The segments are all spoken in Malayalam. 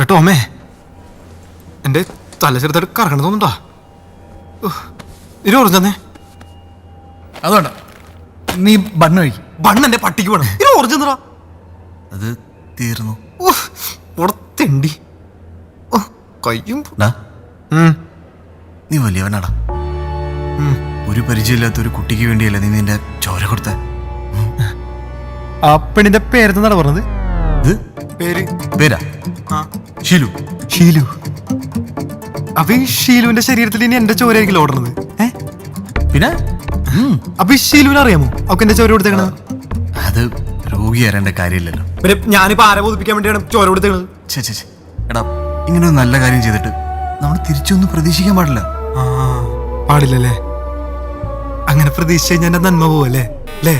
ടോമേ, എൻ്റെ തല ചെറുതായിട്ട് കറങ്ങണം തോന്നുന്നുണ്ടാ. ഇത് ഓറഞ്ചാന്നേ. അതുകൊണ്ട് നീ ബണ്ണ് കഴിക്കും. ബണ്ണെൻ്റെ പട്ടിക്ക് വേണം. ഇത് ഓറഞ്ചെന്നടാ. അത് തീർന്നു. തെണ്ടി കയ്യും. നീ വലിയവനാടാ. ഒരു പരിചയമില്ലാത്ത ഒരു കുട്ടിക്ക് വേണ്ടിയല്ല നീ നിന്റെ ചോര കൊടുത്ത. ആ പെണ്ണിന്റെ പേരെന്താ പറഞ്ഞത്? പേരാ ഷീലു. ഷീലു. അപ്പൊ ഈ ഷീലുവിന്റെ ശരീരത്തിൽ ഇനി എന്റെ ചോരയായിരിക്കും ഓടുന്നത്. പിന്നെ അപ്പൊ ഈ ഷീലുവിനെ അറിയാമോ അവക്ക് എന്റെ ചോര കൊടുത്തേക്കണത്? അത് രോഗി അറിയേണ്ട കാര്യമില്ലല്ലോ. പിന്നെ ഞാനിപ്പോ ആരെ ബോധിപ്പിക്കാൻ വേണ്ടിയാണ് ചോര കൊടുത്തേക്കണത്? എടാ, ഇങ്ങനെ ഒരു നല്ല കാര്യം ചെയ്തിട്ട് നമ്മൾ തിരിച്ചൊന്നും പ്രതീക്ഷിക്കാൻ പാടില്ല. പാടില്ലല്ലേ? അങ്ങനെ പ്രതീക്ഷിച്ച് കഴിഞ്ഞാൽ എന്റെ നന്മ പോവല്ലേ അല്ലേ?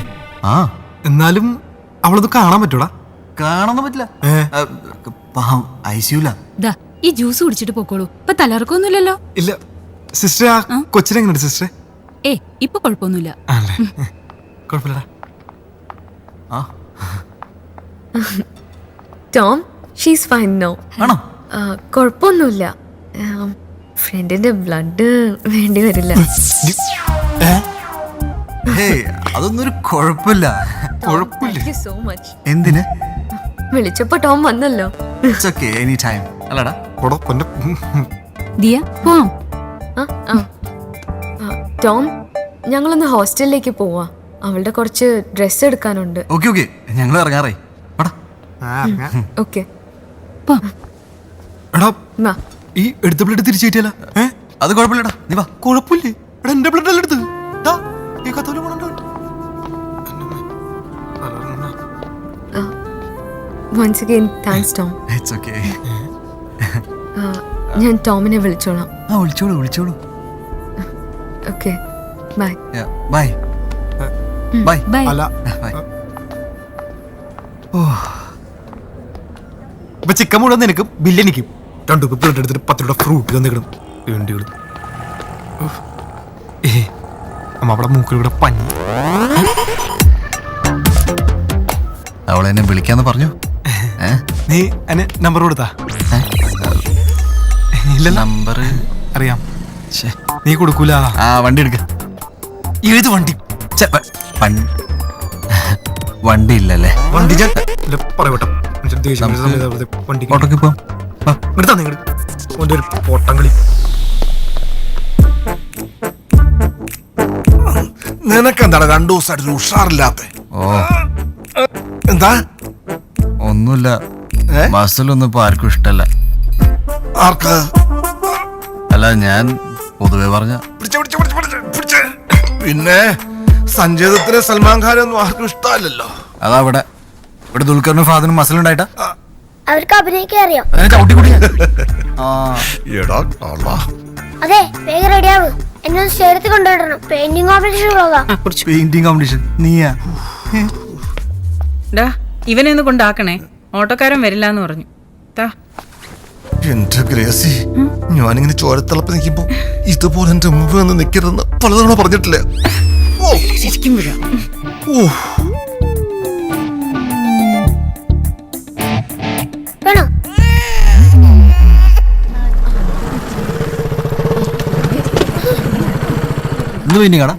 എന്നാലും അവളത് കാണാൻ പറ്റൂടാ? കാണാൻ പറ്റില്ല. ഐസിയുല. ഈ ജ്യൂസ് കുടിച്ചിട്ട് പോക്കോളൂ. ഇപ്പൊ തലർക്കൊന്നുമില്ലല്ലോ. ഇല്ല സിസ്റ്റർ. ആ കൊച്ചിനെങ്ങനെയുണ്ട് സിസ്റ്റർ? ഇപ്പൊ കുഴപ്പമൊന്നുമില്ല. കുഴപ്പമില്ലടാ. Tom, she's fine no. ആണോ? കുഴപ്പമൊന്നുമില്ല. ഫ്രണ്ടിന്റെ ബ്ലഡ് വേണ്ടി വരില്ല. അതൊന്നും ഒരു കുഴപ്പമില്ല. So much. എന്തിന്? വിളിച്ചപ്പോ ടോം വന്നല്ലോ. അല്ലടാ ദിയ പോവാം. ടോം, ഞങ്ങളൊന്ന് ഹോസ്റ്റലിലേക്ക് പോവാ. അവളുടെ കുറച്ച് ഡ്രസ് എടുക്കാനുണ്ട്. ഓക്കെ ഞങ്ങൾ ഇറങ്ങാറേ. ഓക്കെ. ഈ എടുത്ത ബ്ലഡ് തിരിച്ചു കിട്ടിയല്ല. അത് കുഴപ്പമില്ലടാ, നീ വാ. കുഴപ്പമില്ലേ? എന്റെ ബ്ലഡ് അല്ല എടുത്ത്. Once again, thanks, Tom. It's okay. ഞാൻ ടോമിനെ വിളിച്ചോളാം. വിളിച്ചോളൂ. Okay, bye. Bye. Bye. Bye. Bye. ഇപ്പൊ ചിക്കൻ മുഴുവൻ നിനക്കും ബില്ലെനിക്കും. 2 പ്ലേറ്റ് എടുത്തിട്ട് 10 രൂപ ഫ്രൂട്ട് തന്നിടും. വേണ്ടികള് അമ്മ അവിടെ മൂക്കിലൂടെ പഞ്ഞി. അവളെന്നെ വിളിക്കാന്ന് പറഞ്ഞു. നീ എന്നെ നമ്പർ കൊടുത്താ? ഇല്ല, നമ്പർ അറിയാം. നീ കൊടുക്കൂല. വണ്ടി എടുക്ക. ഏത് വണ്ടി? വണ്ടി ഇല്ലല്ലേ? വണ്ടി ഞാൻ പറയട്ടെ. ഓട്ടോക്ക് പോ. പൊട്ടംകളി. നിനക്കെന്താണ് 2 ദിവസമായിട്ട് ഉഷാറില്ലാത്ത? എന്താ? ഒന്നുമില്ല. ബസ്സിലൊന്നും ഇപ്പൊ ആർക്കും ഇഷ്ടല്ല. ആർക്ക്? അല്ല, ഞാൻ പൊതുവെ പറഞ്ഞ. പിന്നെ സഞ്ജയദത്തിന് സൽമാൻ ഖാനൊന്നും ആർക്കും ഇഷ്ടമല്ലല്ലോ. അതാ ഇവിടെ ദുൽഖറിനും ഫാദറിനും മസിലുണ്ടായിട്ടാ. അവർക്ക് അഭിനയിക്കാൻ അറിയാം. അതെ, വേഗം റെഡിയാവും. എന്നെ സ്റ്റേഡിയത്തിൽ കൊണ്ടുവിടണം. പെയിന്റിംഗ് കോമ്പറ്റീഷൻ പോകാം. Painting competition? നീയാ? ഇവനെ ഒന്ന് കൊണ്ടാക്കണേ, ഓട്ടോക്കാരൻ വരില്ല എന്ന് പറഞ്ഞു. എന്റെ ഗ്രേസി, ഞാനിങ്ങനെ ചോരത്തിളപ്പ് നിൽക്കുമ്പോ ഇതുപോലെ എന്റെ മുമ്പ് വന്ന് നിൽക്കരുതെന്ന് പലതവണ പറഞ്ഞിട്ടില്ലേ? ശരിക്കും വരാം. വേണോ? എന്ത് പെയിന്റിംഗ് ആടാ?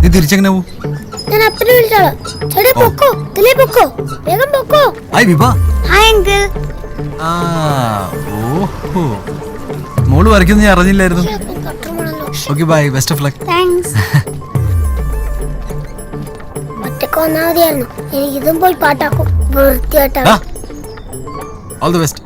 നീ തിരിച്ചെങ്ങനെ പോവും? ഞാൻ അപ്പനെ വിളിച്ചോളാം. ചേട്ടാ പൊക്കോ, ഇതിലേ പൊക്കോ, വേഗം പൊക്കോ. ഹായ് വിഭ. Hi uncle. ഓഹോ, മോള് വരയ്ക്കൊന്നും ഞാൻ അറിഞ്ഞില്ലായിരുന്നു. Okay, bye, best of luck. Thanks. ഒറ്റക്ക് വന്നാ മതിയായിരുന്നു. എനിക്കിതും പോയി പാട്ടാക്കും. വൃത്തിയായിട്ടാ. All the best.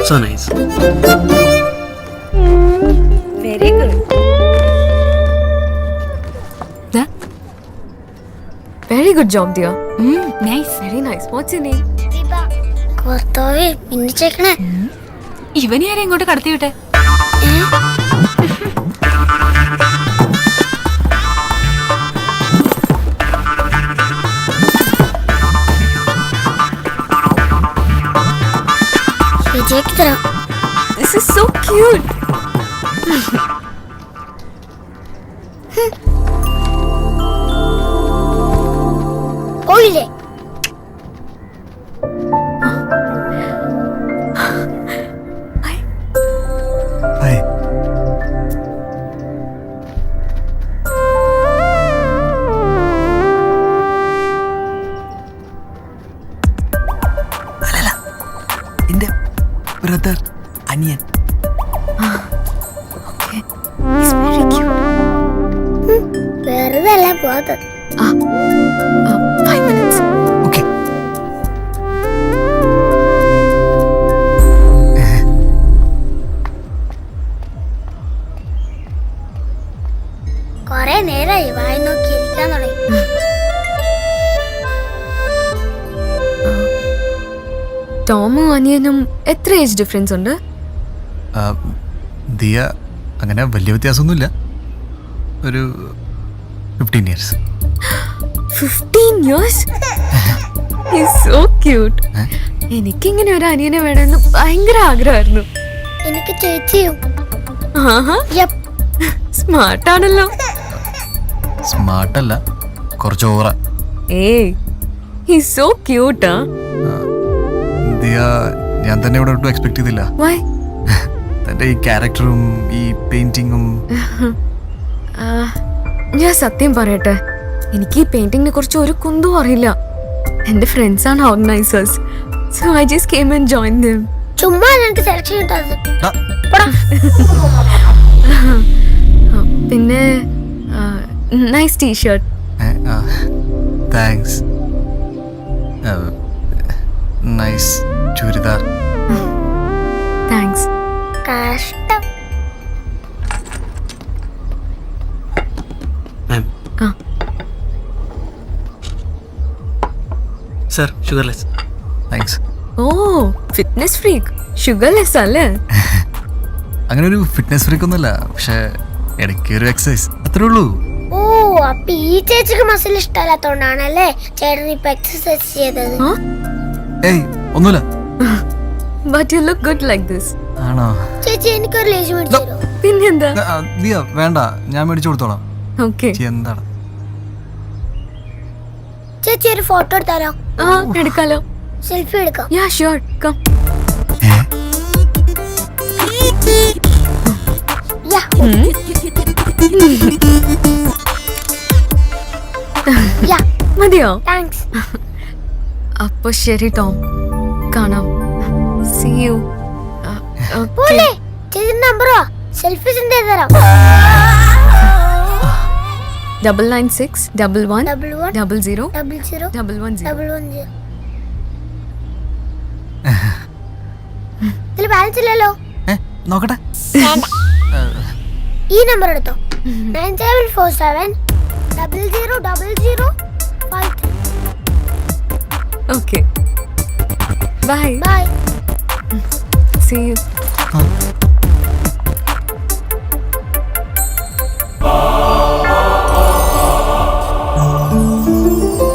So nice. Very good. Very good job Diya. Nice. Very nice. What's your name? ഭർത്താവേ പിന്നിച്ചേക്കണേ. ഇവനെ ആരെ ഇങ്ങോട്ട് കടത്തി വിട്ടെ? ശരിയാക്കി തരാം. This is so cute. പോയില്ലേ? ഹായ്. അല്ലല്ല, എന്റെ ബ്രദർ, അനിയൻ. He's very cute. വെറുതെ അല്ല പോകാത്തത്. 5 minutes. ഓക്കെ. കൊറേ നേരായി വായി നോക്കി ഇരിക്കാൻ തുടങ്ങി. ടോമും അനിയനും എത്ര ഏജ് ഡിഫറൻസ് ഉണ്ട്? ദിയ അങ്ങനെ വലിയ വ്യത്യാസമൊന്നുമില്ല. ഒരു 15 years. 15 years? He's so cute. എനിക്കിങ്ങനെ ഒരു അനിയനെ വേണമെന്ന് ഭയങ്കര ആഗ്രഹമായിരുന്നു. എനിക്ക് ചേച്ചിയും. ആഹാ, യപ്പ്. സ്മാർട്ടാണല്ലോ. സ്മാർട്ടല്ല, കുറച്ച് ഓവറാ. ഏയ്, he's so cute. ദിയ ഞാൻ തന്നെ ഇവിടെ ഒട്ടും എക്സ്പെക്ട് ചെയ്തില്ല. Why? തൻ്റെ ഈ ക്യാരക്ടറും ഈ പെയിന്റിങ്ങും. ഞാൻ സത്യം പറയട്ടെ, എനിക്ക് ഈ പെയിന്റിങ്ങിനെ കുറിച്ച് ഒരു കുന്തും അറിയില്ല. എന്റെ ഫ്രണ്ട്സ് ആണ് organisers, so I just came and join them. ചുമ്മാ എനിക്ക് സെലക്ഷൻ കിട്ടാത്തത്. പിന്നെ nice T-shirt. Thanks. Nice churidar. Thanks. കഷ്ടം. Ma'am. Sir, sugarless. Thanks. Oh, fitness freak. Sugarless അല്ലേ? അങ്ങനെ ഒരു ഫിറ്റ്നസ് ഫ്രീക്ക് ഒന്നുമല്ല, പക്ഷെ ഇടയ്ക്ക് ഒരു എക്സസൈസ്, അത്രേ ഉള്ളൂ. ഓ, അപ്പൊ ഈ ചേച്ചിക്ക് മസിൽ ഇഷ്ടമല്ലാത്തോണ്ടാണല്ലേ ചേട്ടൻ ഇപ്പൊ എക്സസൈസ് ചെയ്തത്. ഏയ് ഒന്നുമില്ല. But you look good like this. ആണോ? ചേച്ചി എനിക്കൊരു ലേശ് മേടിച്ചു തരോ? പിന്നെന്താ? ദിയ വേണ്ട, ഞാൻ മേടിച്ചു കൊടുത്തോളാം. ഓക്കെ. എന്താണ്? ചേച്ചി ഒരു ഫോട്ടോ എടുത്താലോ? ആ, എടുക്കാലോ. സെൽഫി എടുക്കാം. Yeah sure, come. Yeah. Yeah. മതിയോ? താങ്ക്സ്. അപ്പൊ ശരി ടോം, കാണാം. See you. പോലെ ചേച്ചി നമ്പറോ സെൽഫി സെൻഡ് ചെയ്ത് തരാം. 996 11 11 00 00 110. 110. ഇതിൽ ബാലൻസ് ഇല്ലല്ലോ. നോക്കട്ടെ. വേണ്ട. ഈ നമ്പർ എടുത്തോ. 9747 00 00 53. Okay, bye. Bye. See you.